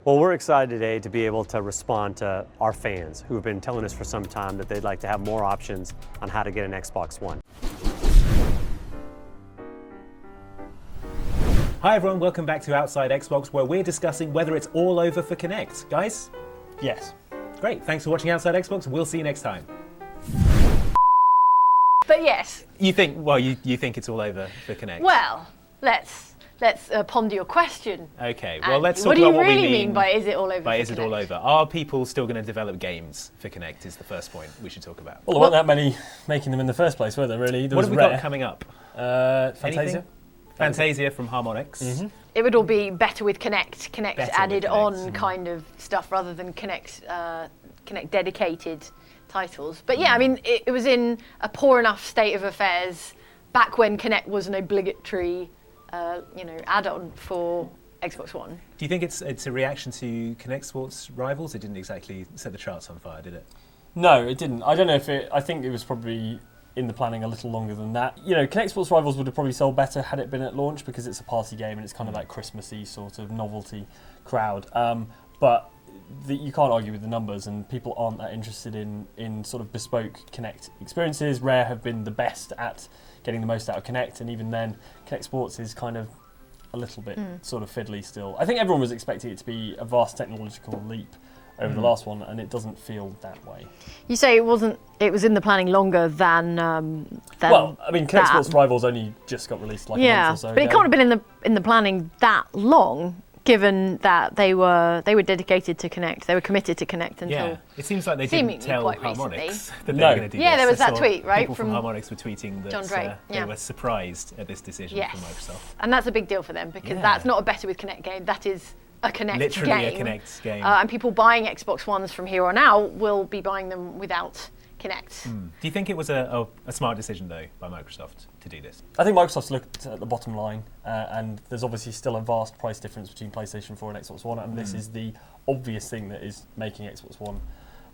Well, we're excited today to be able to respond to our fans who have been telling us for some time that they'd like to have more options on how to get an Xbox One. Hi everyone, welcome back to Outside Xbox, where we're discussing whether it's all over for Kinect. Guys? Yes. Great, thanks for watching Outside Xbox. We'll see you next time. But yes. You think it's all over for Kinect? Well, let's ponder your question. Okay, well, let's what talk about do you what we really mean by is it all over by for is it Kinect? all over. Are people still going to develop games for Kinect is the first point we should talk about. Well, there weren't that many making them in the first place, were there, really? What have we got coming up? Fantasia. Anything? Fantasia from Harmonix. Mm-hmm. It would all be better with Kinect. Kinect Better added with on Kinect. kind of stuff rather than Kinect dedicated titles. But yeah, I mean, it was in a poor enough state of affairs back when Kinect was an obligatory, add-on for Xbox One. Do you think it's a reaction to Kinect Sports rivals? It didn't exactly set the charts on fire, did it? No, it didn't. I don't know if it... I think it was probably in the planning a little longer than that. You know, Kinect Sports Rivals would have probably sold better had it been at launch because it's a party game and it's kind of that Christmassy sort of novelty crowd. But you can't argue with the numbers, and people aren't that interested in sort of bespoke Kinect experiences. Rare have been the best at getting the most out of Kinect, and even then, Kinect Sports is kind of a little bit sort of fiddly still. I think everyone was expecting it to be a vast technological leap over the last one, and it doesn't feel that way. You say it wasn't. It was in the planning longer than. Well, I mean, Kinect Sports Rivals only just got released like a month or so but it ago. can't have been in the planning that long, given that they were dedicated to Kinect. They were committed to Kinect until. Yeah, it seems like they seemingly didn't tell quite Harmonix recently. that they No. were going to do Yeah, this. there was I that saw tweet, right, People from from Harmonix were tweeting that John Drake, they were surprised at this decision Yes, from Microsoft. and that's a big deal for them because that's not a better with Kinect game. That is a Kinect Literally game. a Kinect game. And people buying Xbox Ones from here on out will be buying them without Kinect. Do you think it was a smart decision, though, by Microsoft to do this? I think Microsoft's looked at the bottom line, and there's obviously still a vast price difference between PlayStation 4 and Xbox One, and this is the obvious thing that is making Xbox One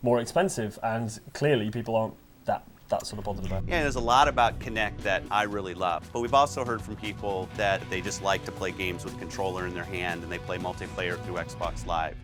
more expensive, and clearly people aren't that sort of bothered about it. Yeah, there's a lot about Kinect that I really love, but we've also heard from people that they just like to play games with a controller in their hand and they play multiplayer through Xbox Live.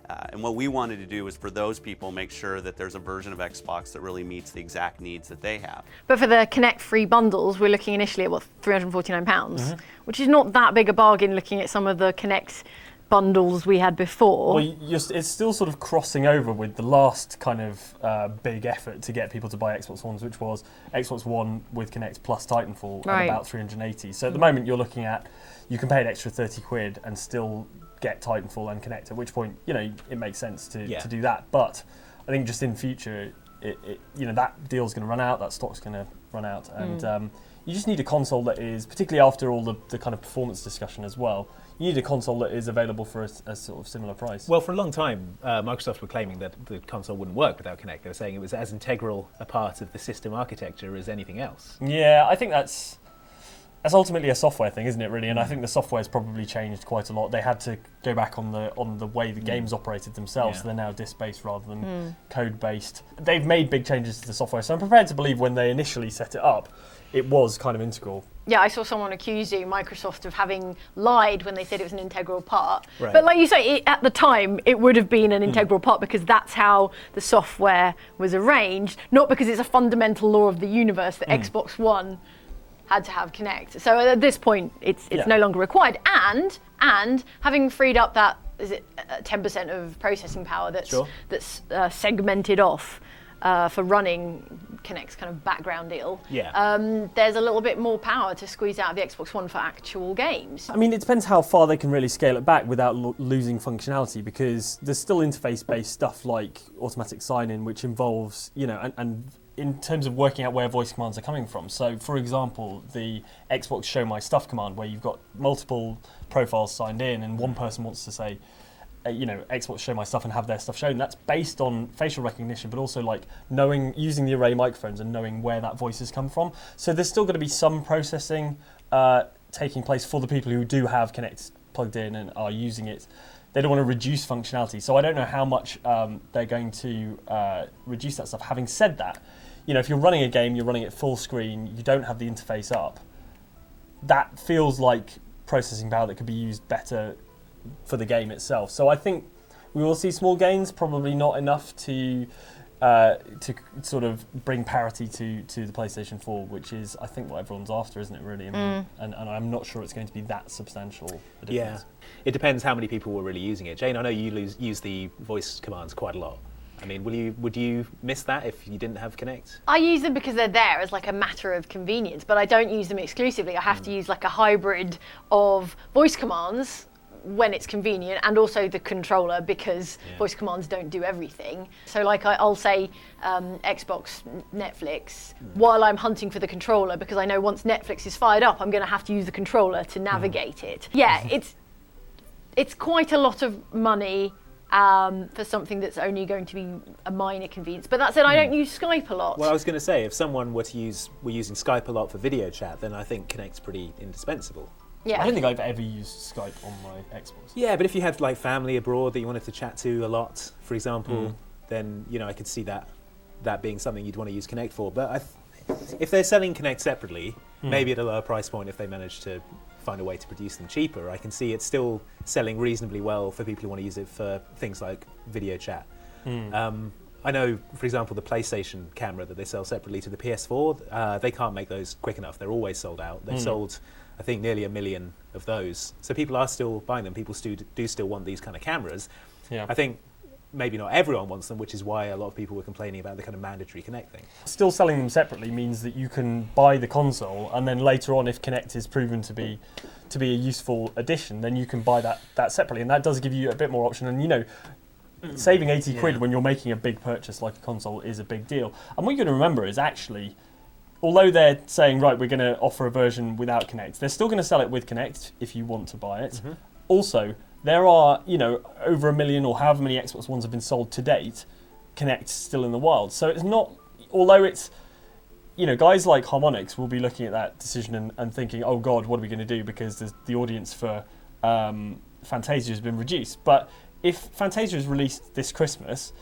And what we wanted to do is for those people make sure that there's a version of Xbox that really meets the exact needs that they have. But for the Kinect free bundles, we're looking initially at £349, which is not that big a bargain looking at some of the Kinect bundles we had before. Well, it's still sort of crossing over with the last kind of big effort to get people to buy Xbox Ones, which was Xbox One with Kinect plus Titanfall at about 380. So at the moment you're looking at, you can pay an extra 30 quid and still get Titanfall and Kinect, at which point, it makes sense to do that. But I think just in future, that deal's going to run out, that stock's going to run out, and you just need a console that is, particularly after all the kind of performance discussion as well, you need a console that is available for a sort of similar price. Well, for a long time, Microsoft were claiming that the console wouldn't work without Kinect. They were saying it was as integral a part of the system architecture as anything else. Yeah, I think that's ultimately a software thing, isn't it, really? And I think the software's probably changed quite a lot. They had to go back on the way the games operated themselves, so they're now disk-based rather than code-based. They've made big changes to the software, so I'm prepared to believe when they initially set it up, it was kind of integral. Yeah, I saw someone accusing Microsoft of having lied when they said it was an integral part. Right. But like you say, at the time, it would have been an integral part because that's how the software was arranged, not because it's a fundamental law of the universe that Xbox One had to have Kinect. So at this point, it's no longer required. And having freed up that, is it 10% of processing power that's segmented off for running Kinect's kind of background deal, there's a little bit more power to squeeze out of the Xbox One for actual games. I mean, it depends how far they can really scale it back without losing functionality, because there's still interface-based stuff like automatic sign-in, which involves, and in terms of working out where voice commands are coming from. So, for example, the Xbox Show My Stuff command, where you've got multiple profiles signed in and one person wants to say, Xbox Show My Stuff and have their stuff shown. That's based on facial recognition, but also like using the array microphones and knowing where that voice has come from. So there's still going to be some processing taking place for the people who do have Kinect plugged in and are using it. They don't want to reduce functionality. So I don't know how much they're going to reduce that stuff. Having said that, if you're running a game, you're running it full screen, you don't have the interface up, that feels like processing power that could be used better for the game itself. So I think we will see small gains, probably not enough to sort of bring parity to the PlayStation 4, which is, I think, what everyone's after, isn't it, really? I mean, and I'm not sure it's going to be that substantial a difference. Yeah, it depends how many people were really using it. Jane, I know you use the voice commands quite a lot. I mean, would you miss that if you didn't have Kinect? I use them because they're there as like a matter of convenience, but I don't use them exclusively. I have to use like a hybrid of voice commands when it's convenient, and also the controller, because voice commands don't do everything. So like I'll say Xbox, Netflix, while I'm hunting for the controller, because I know once Netflix is fired up, I'm going to have to use the controller to navigate it. Yeah, it's quite a lot of money for something that's only going to be a minor convenience. But that said, I don't use Skype a lot. Well, I was going to say, if someone were using Skype a lot for video chat, then I think Kinect's pretty indispensable. Yeah. I don't think I've ever used Skype on my Xbox. Yeah, but if you had like family abroad that you wanted to chat to a lot, for example, then I could see that being something you'd want to use Kinect for. But if they're selling Kinect separately, maybe at a lower price point, if they manage to find a way to produce them cheaper, I can see it still selling reasonably well for people who want to use it for things like video chat. I know, for example, the PlayStation camera that they sell separately to the PS4, they can't make those quick enough. They're always sold out. They've sold, I think, nearly 1 million of those. So people are still buying them. People do still want these kind of cameras. Yeah. I think maybe not everyone wants them, which is why a lot of people were complaining about the kind of mandatory Kinect thing. Still selling them separately means that you can buy the console, and then later on, if Kinect is proven to be a useful addition, then you can buy that separately, and that does give you a bit more option. And saving 80 quid when you're making a big purchase like a console is a big deal. And what you're going to remember is actually, although they're saying, right, we're going to offer a version without Kinect, they're still going to sell it with Kinect if you want to buy it. Also, there are, over 1 million or however many Xbox Ones have been sold to date, Kinect's still in the wild. So it's not, although it's, guys like Harmonix will be looking at that decision and thinking, oh God, what are we going to do? Because the audience for Fantasia has been reduced. But if Fantasia is released this Christmas,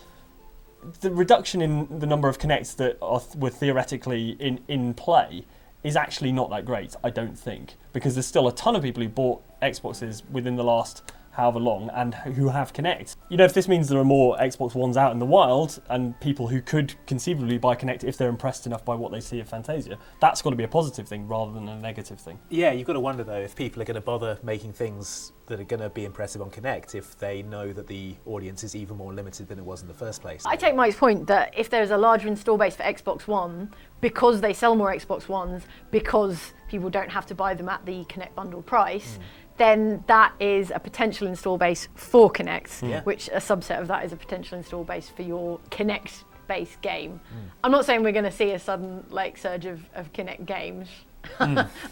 the reduction in the number of Kinects that were theoretically in play is actually not that great, I don't think, because there's still a ton of people who bought Xboxes within the last however long and who have Kinect. If this means there are more Xbox Ones out in the wild and people who could conceivably buy Kinect if they're impressed enough by what they see of Fantasia, that's got to be a positive thing rather than a negative thing. Yeah, you've got to wonder though if people are going to bother making things that are going to be impressive on Kinect if they know that the audience is even more limited than it was in the first place. I take Mike's point that if there's a larger install base for Xbox One, because they sell more Xbox Ones, because people don't have to buy them at the Kinect bundle price, then that is a potential install base for Kinect, which a subset of that is a potential install base for your Kinect-based game. I'm not saying we're going to see a sudden surge of Kinect games,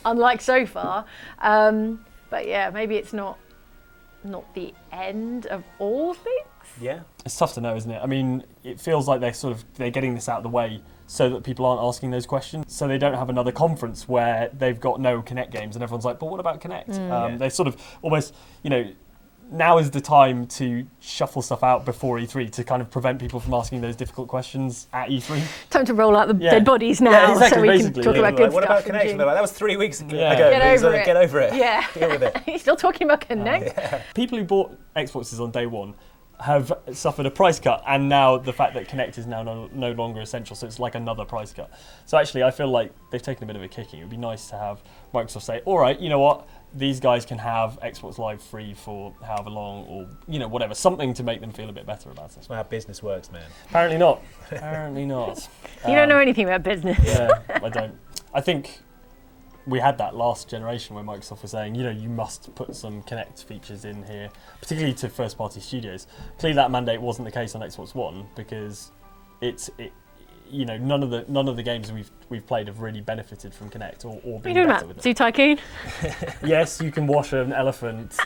unlike so far, but yeah, maybe it's not the end of all things. Yeah, it's tough to know, isn't it? I mean, it feels like they're getting this out of the way so that people aren't asking those questions, so they don't have another conference where they've got no Kinect games and everyone's like, but what about Kinect? They sort of almost, now is the time to shuffle stuff out before E3 to kind of prevent people from asking those difficult questions at E3. Time to roll out the dead bodies now, so we can talk about good what stuff. What about Kinect? That was 3 weeks ago. Get over it. Yeah. Deal with it. You're still talking about Kinect? People who bought Xboxes on day one have suffered a price cut, and now the fact that Kinect is now no longer essential, so it's like another price cut. So actually I feel like they've taken a bit of a kicking. It would be nice to have Microsoft say, all right, you know what, these guys can have Xbox Live free for however long, or whatever, something to make them feel a bit better about it. That's how business works, man. Apparently not. Apparently not. You don't know anything about business. Yeah, I don't. I think we had that last generation where Microsoft was saying, you must put some Kinect features in here, particularly to first-party studios. Clearly, that mandate wasn't the case on Xbox One because none of the games we've played have really benefited from Kinect or been better with it. Zoo Tycoon? Yes, you can wash an elephant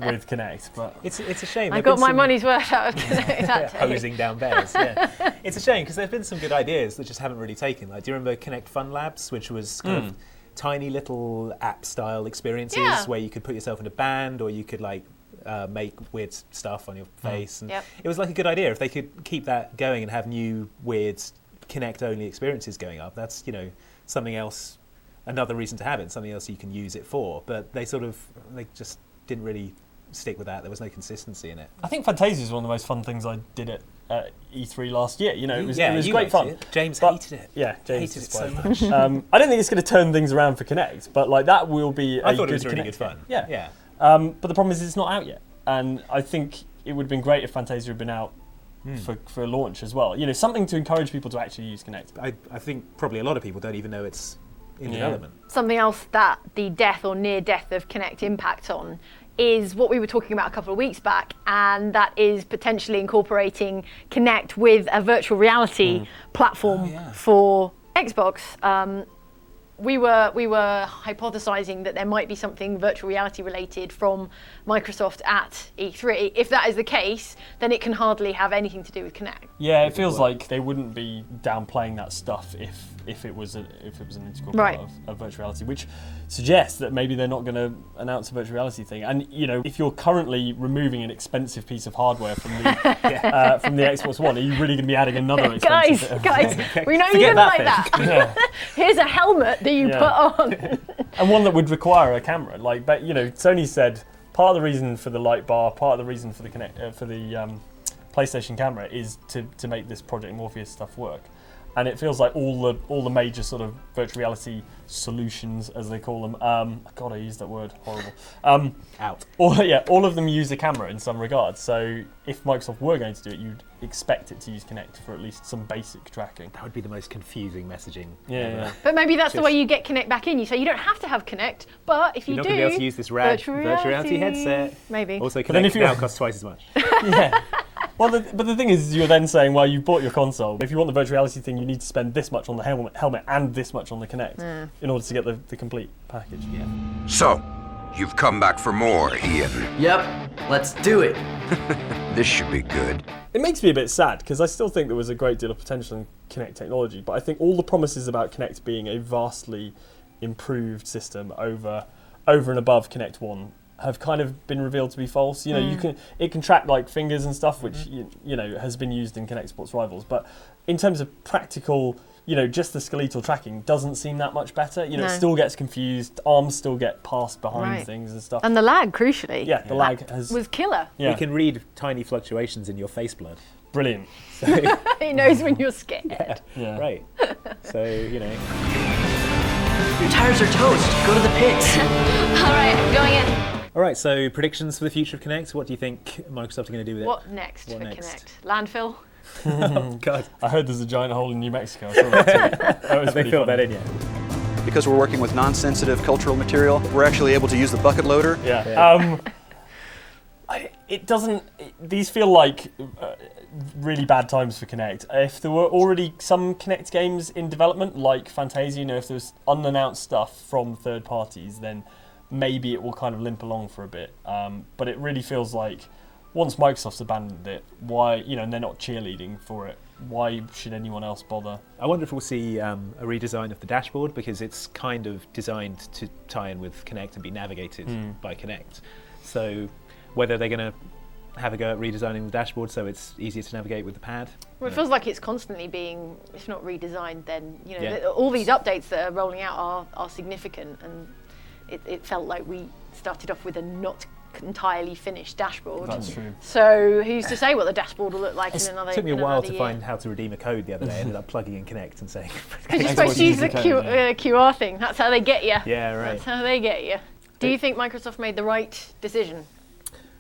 with Kinect, but it's a shame. I got my money's worth out of Kinect that day. Hosing down bears. Yeah, it's a shame because there's been some good ideas that just haven't really taken. Like, do you remember Kinect Fun Labs, which was kind of tiny little app-style experiences where you could put yourself in a band, or you could make weird stuff on your face. And it was like a good idea. If they could keep that going and have new weird Kinect-only experiences going up, that's something else, another reason to have it, something else you can use it for. But they just didn't really stick with that. There was no consistency in it. I think Fantasia is one of the most fun things I did at E3 last year. You know, it was you great liked fun. it. James But- hated it. Yeah, James Hated it so despised much. I don't think it's going to turn things around for Kinect, but like that will be a I thought good it was really Kinect good fun. game. Yeah. But the problem is it's not out yet, and I think it would have been great if Fantasia had been out for launch as well. You know, something to encourage people to actually use Kinect. I think probably a lot of people don't even know it's in development. Something else that the death or near death of Kinect impacts on is what we were talking about a couple of weeks back, and that is potentially incorporating Kinect with a virtual reality platform for Xbox. We were hypothesizing that there might be something virtual reality related from Microsoft at E3. If that is the case, then it can hardly have anything to do with Kinect. Yeah, it feels like they wouldn't be downplaying that stuff if it was an integral part of virtual reality, which suggests that maybe they're not going to announce a virtual reality thing. And you know, if you're currently removing an expensive piece of hardware from the Xbox One, are you really going to be adding another expensive Guys, we know you're going to like that. Yeah. Here's a helmet that you put on. And one that would require a camera. Like, but you know, Sony said part of the reason for the light bar, part of the reason for the PlayStation camera is to make this Project Morpheus stuff work. And it feels like all the major sort of virtual reality solutions, as they call them. God, I used that word. Horrible. Out. All of them use a camera in some regards. So if Microsoft were going to do it, you'd expect it to use Kinect for at least some basic tracking. That would be the most confusing messaging. Yeah. But maybe that's the way you get Kinect back in. You say you don't have to have Kinect, but if you You're do, not going to be able to use this rad virtual reality headset. Maybe. Also, then if Kinect you- now costs twice as much. Yeah. Well, but the thing is, you're then saying, well, you've bought your console. If you want the virtual reality thing, you need to spend this much on the helmet and this much on the Kinect in order to get the complete package. Yeah. So, you've come back for more, Ian. Yep, let's do it. This should be good. It makes me a bit sad because I still think there was a great deal of potential in Kinect technology, but I think all the promises about Kinect being a vastly improved system over and above Kinect 1 have kind of been revealed to be false. You know, it can track like fingers and stuff, which you know has been used in Kinect Sports Rivals, but in terms of practical, you know, just the skeletal tracking doesn't seem that much better. You know, it still gets confused, arms still get passed behind things and stuff. And the lag, crucially. Yeah, the lag was killer. Yeah. We can read tiny fluctuations in your face blood. Brilliant. So, It knows when you're scared. Yeah. Right. So, you know. Your tires are toast. Go to the pits. All right, I'm going in. All right, so predictions for the future of Kinect. What do you think Microsoft are going to do with it? What next for Kinect? Landfill? Oh, God. I heard there's a giant hole in New Mexico. I saw that too. That was Have they pretty filled funny. that in yet? Because we're working with non-sensitive cultural material, we're actually able to use the bucket loader. Yeah. These feel like really bad times for Kinect. If there were already some Kinect games in development, like Fantasia, you know, if there was unannounced stuff from third parties, then maybe it will kind of limp along for a bit. But it really feels like once Microsoft's abandoned it, why, you know, and they're not cheerleading for it, why should anyone else bother? I wonder if we'll see a redesign of the dashboard, because it's kind of designed to tie in with Kinect and be navigated by Kinect. So whether they're going to have a go at redesigning the dashboard so it's easier to navigate with the pad. Well, it feels like it's constantly being, if not redesigned, then, you know, all these updates that are rolling out are significant, and it felt like we started off with a not entirely finished dashboard. That's true. So who's to say what the dashboard will look like in another year? It took me a while to find how to redeem a code the other day. I ended up plugging in Kinect and saying... Because you're supposed to use the QR thing. That's how they get you. Yeah, right. That's how they get you. Do you think Microsoft made the right decision?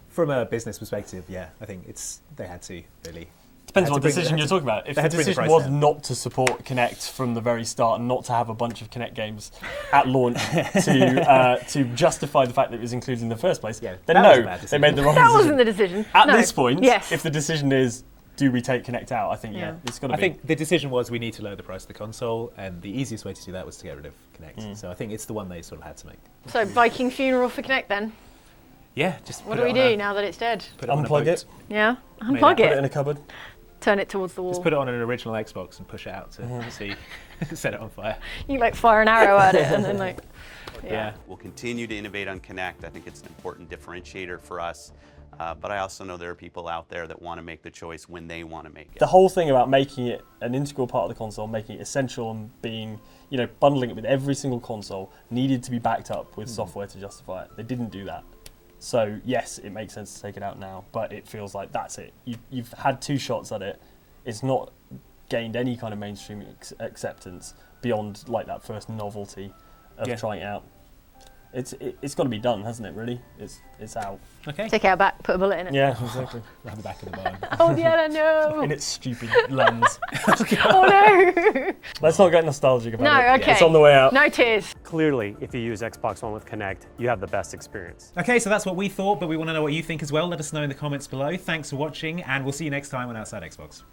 From a business perspective, yeah. I think they had to, really. Depends what decision you're talking about. If the decision was not to support Kinect from the very start and not to have a bunch of Kinect games at launch to justify the fact that it was included in the first place, then no, they made the wrong decision. That wasn't the decision. At this point, yes. If the decision is, do we take Kinect out, I think, it's got to be. I think the decision was we need to lower the price of the console, and the easiest way to do that was to get rid of Kinect. So I think it's the one they sort of had to make. So Viking funeral for Kinect then? Yeah, just what do we do now that it's dead? Unplug it. Yeah, unplug Put it in a cupboard. Turn it towards the wall. Just put it on an original Xbox and push it out to see, set it on fire. You like fire an arrow at it and then like. Yeah. We'll continue to innovate on Kinect. I think it's an important differentiator for us. But I also know there are people out there that want to make the choice when they want to make it. The whole thing about making it an integral part of the console, making it essential and being, you know, bundling it with every single console needed to be backed up with software to justify it. They didn't do that. So yes, it makes sense to take it out now, but it feels like that's it. You've had 2 shots at it. It's not gained any kind of mainstream acceptance beyond like that first novelty of trying it out. It's got to be done, hasn't it? Really, it's out. Okay. Take it out back, put a bullet in it. Yeah, exactly. Around the back of the barn. Oh yeah, no. In its stupid lens. Oh no. Let's not get nostalgic about it. No, okay. It's on the way out. No tears. Clearly, if you use Xbox One with Kinect, you have the best experience. Okay, so that's what we thought, but we want to know what you think as well. Let us know in the comments below. Thanks for watching, and we'll see you next time on Outside Xbox.